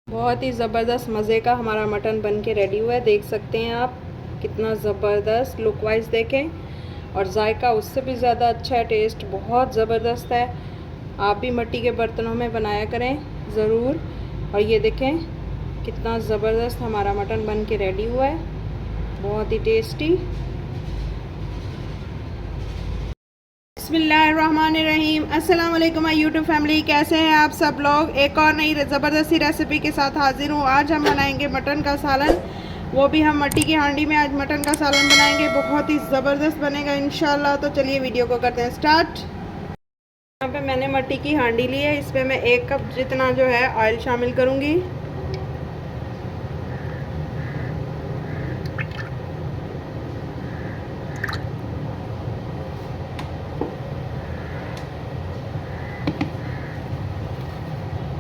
बहुत ही ज़बरदस्त मज़े का हमारा मटन बन के रेडी हुआ है। देख सकते हैं आप कितना ज़बरदस्त लुक वाइज देखें, और जायका उससे भी ज़्यादा अच्छा है। टेस्ट बहुत ज़बरदस्त है। आप भी मिट्टी के बर्तनों में बनाया करें ज़रूर। और ये देखें कितना ज़बरदस्त हमारा मटन बन के रेडी हुआ है, बहुत ही टेस्टी। बिस्मिल्लाहिर्रहमानिर्रहीम। अस्सलाम वालेकुम माय यूट्यूब फैमिली, कैसे हैं आप सब लोग। एक और नई ज़बरदस्ती रेसिपी के साथ हाजिर हूँ। आज हम बनाएंगे मटन का सालन, वो भी हम मिट्टी की हांडी में। आज मटन का सालन बनाएंगे, बहुत ही ज़बरदस्त बनेगा इंशाल्लाह। तो चलिए वीडियो को करते हैं स्टार्ट। यहाँ पे मैंने मिट्टी की हांडी ली है, इस पर मैं 1 कप जितना जो है ऑयल शामिल करूँगी।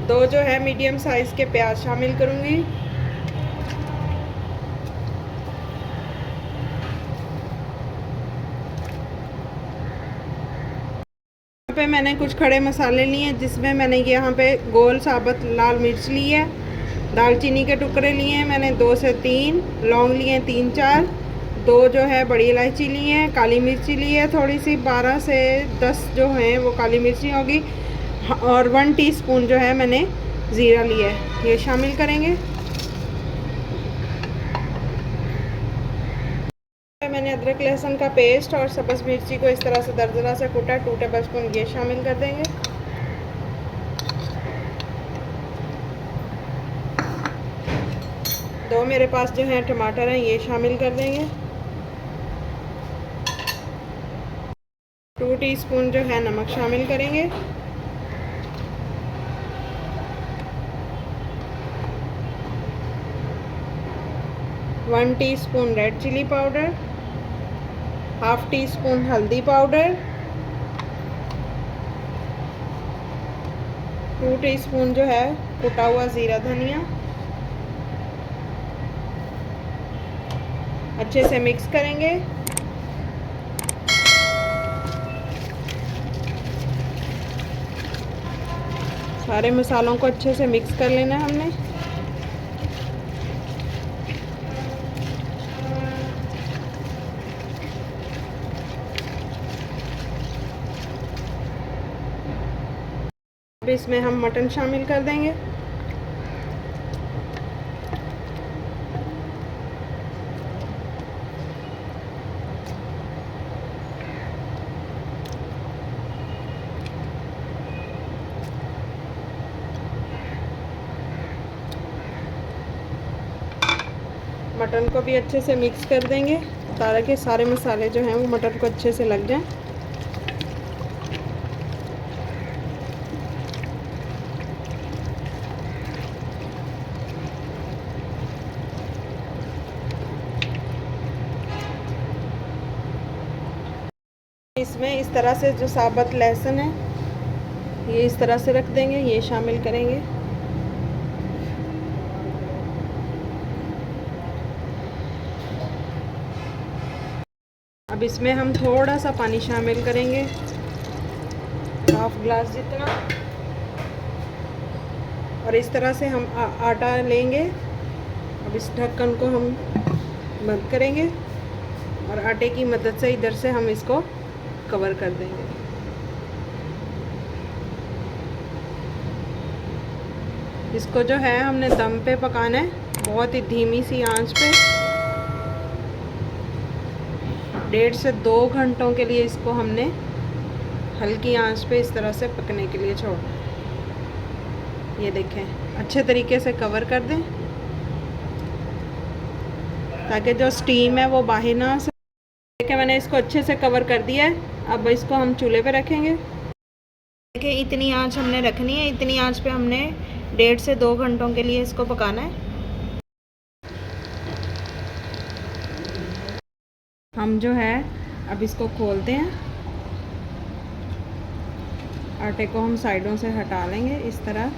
दो जो है मीडियम साइज़ के प्याज शामिल करूँगी। यहाँ पे मैंने कुछ खड़े मसाले लिए हैं, जिसमें मैंने यहाँ पे गोल साबुत लाल मिर्च ली है, दालचीनी के टुकड़े लिए हैं मैंने 2 से 3, लौंग लिए हैं 3-4, 2 जो है बड़ी इलायची ली है, काली मिर्ची ली है थोड़ी सी, 12 से 10 जो हैं वो काली मिर्ची होगी, और 1 टीस्पून जो है मैंने ज़ीरा लिया है, ये शामिल करेंगे। मैंने अदरक लहसुन का पेस्ट और सब्ज़ मिर्ची को इस तरह से दरदरा से कूटा, 2 टेबलस्पून ये शामिल कर देंगे। दो मेरे पास जो है टमाटर हैं, ये शामिल कर देंगे। 2 टीस्पून जो है नमक शामिल करेंगे। One teaspoon red chilli powder, half teaspoon हल्दी पाउडर, 2 टीस्पून जो है कुटा हुआ ज़ीरा धनिया। अच्छे से मिक्स करेंगे। सारे मसालों को अच्छे से मिक्स कर लेना है हमने। अब इसमें हम मटन शामिल कर देंगे। मटन को भी अच्छे से मिक्स कर देंगे, ताकि सारे मसाले जो हैं वो मटन को अच्छे से लग जाएं। इसमें इस तरह से जो साबुत लहसुन है, ये इस तरह से रख देंगे, ये शामिल करेंगे। अब इसमें हम थोड़ा सा पानी शामिल करेंगे, 1/2 ग्लास जितना, और इस तरह से हम आटा लेंगे। अब इस ढक्कन को हम बंद करेंगे, और आटे की मदद से इधर से हम इसको कवर कर देंगे। इसको जो है हमने दम पे पकाना है, बहुत ही धीमी सी आंच पे। 1.5 से 2 घंटों के लिए इसको हमने हल्की आंच पे इस तरह से पकने के लिए छोड़ना है। ये देखें, अच्छे तरीके से कवर कर दें, ताकि जो स्टीम है वो बाहर ना आ सके। देखिए मैंने इसको अच्छे से कवर कर दिया है। अब इसको हम चूल्हे पे रखेंगे। देखिए इतनी आंच हमने रखनी है, इतनी आंच पे हमने 1.5 से 2 घंटों के लिए इसको पकाना है। हम जो है अब इसको खोलते हैं। आटे को हम साइडों से हटा लेंगे इस तरह।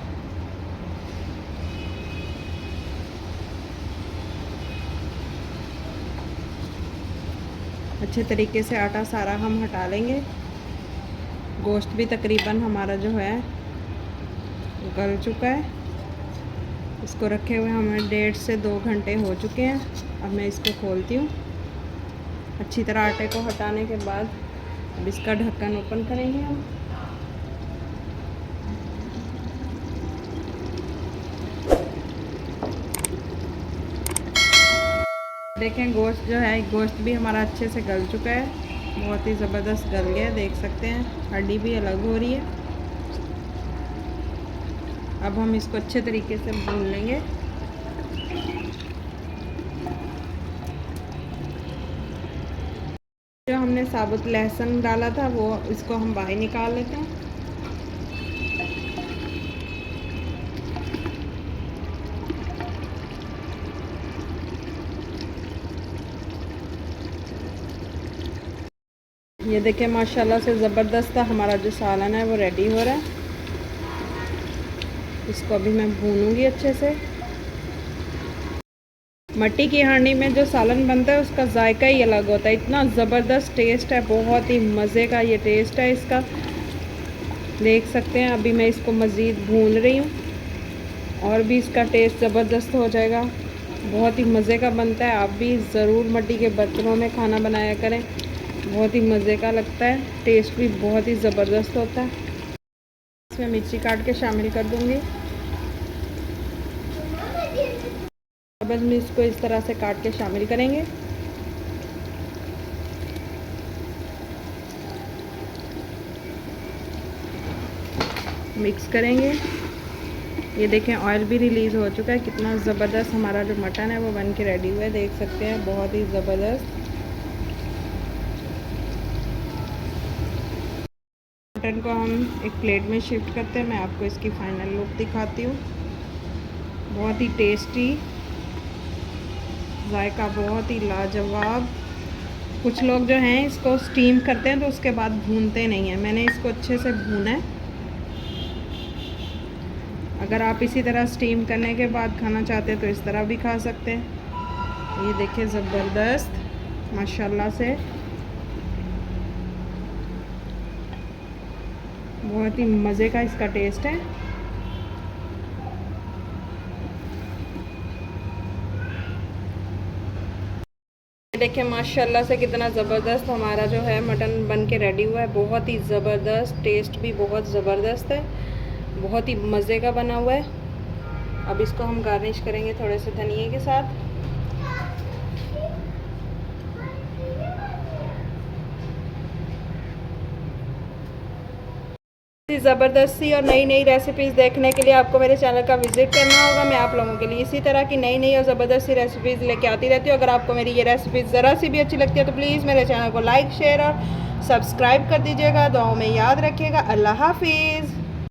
अच्छे तरीके से आटा सारा हम हटा लेंगे। गोश्त भी तकरीबन हमारा जो है गल चुका है। इसको रखे हुए हमें 1.5 से 2 घंटे हो चुके हैं। अब मैं इसको खोलती हूँ। अच्छी तरह आटे को हटाने के बाद अब इसका ढक्कन ओपन करेंगे हम। देखें गोश्त जो है, गोश्त भी हमारा अच्छे से गल चुका है, बहुत ही ज़बरदस्त गल गया है, देख सकते हैं हड्डी भी अलग हो रही है। अब हम इसको अच्छे तरीके से भून लेंगे। जो हमने साबुत लहसुन डाला था वो इसको हम बाहर निकाल लेते हैं। ये देखिए माशाल्लाह से ज़बरदस्त हमारा जो सालन है वो रेडी हो रहा है। इसको अभी मैं भूनूंगी अच्छे से। मट्टी की हांडी में जो सालन बनता है उसका जायका ही अलग होता है, इतना ज़बरदस्त टेस्ट है, बहुत ही मज़े का ये टेस्ट है इसका, देख सकते हैं। अभी मैं इसको मज़ीद भून रही हूँ और भी इसका टेस्ट ज़बरदस्त हो जाएगा, बहुत ही मज़े का बनता है। आप भी ज़रूर मट्टी के बर्तनों में खाना बनाया करें, बहुत ही मज़े का लगता है, टेस्ट भी बहुत ही ज़बरदस्त होता है। इसमें मिर्ची काट के शामिल कर दूँगी। अब हम इसको इस तरह से काट के शामिल करेंगे। मिक्स करेंगे। ये देखें ऑयल भी रिलीज़ हो चुका है, कितना ज़बरदस्त हमारा जो मटन है वो बन के रेडी हुआ है, देख सकते हैं बहुत ही ज़बरदस्त। मटन को हम एक प्लेट में शिफ्ट करते हैं, मैं आपको इसकी फाइनल लुक दिखाती हूँ। बहुत ही टेस्टी, जायका बहुत ही लाजवाब। कुछ लोग जो हैं इसको स्टीम करते हैं तो उसके बाद भूनते नहीं हैं, मैंने इसको अच्छे से भूना है। अगर आप इसी तरह स्टीम करने के बाद खाना चाहते हैं तो इस तरह भी खा सकते हैं। ये देखिए ज़बरदस्त माशाल्लाह से, बहुत ही मज़े का इसका टेस्ट है। देखिए माशाल्लाह से कितना ज़बरदस्त हमारा जो है मटन बन के रेडी हुआ है, बहुत ही ज़बरदस्त, टेस्ट भी बहुत ज़बरदस्त है, बहुत ही मज़े का बना हुआ है। अब इसको हम गार्निश करेंगे थोड़े से धनिए के साथ। ज़बरदस्ती और नई नई रेसिपीज़ देखने के लिए आपको मेरे चैनल का विज़िट करना होगा। मैं आप लोगों के लिए इसी तरह की नई नई और ज़बरदस्ती रेसिपीज़ लेके आती रहती हूँ। अगर आपको मेरी ये रेसिपीज़ ज़रा सी भी अच्छी लगती है तो प्लीज़ मेरे चैनल को लाइक, शेयर और सब्सक्राइब कर दीजिएगा। दुआओं में याद रखिएगा। अल्लाह हाफिज़।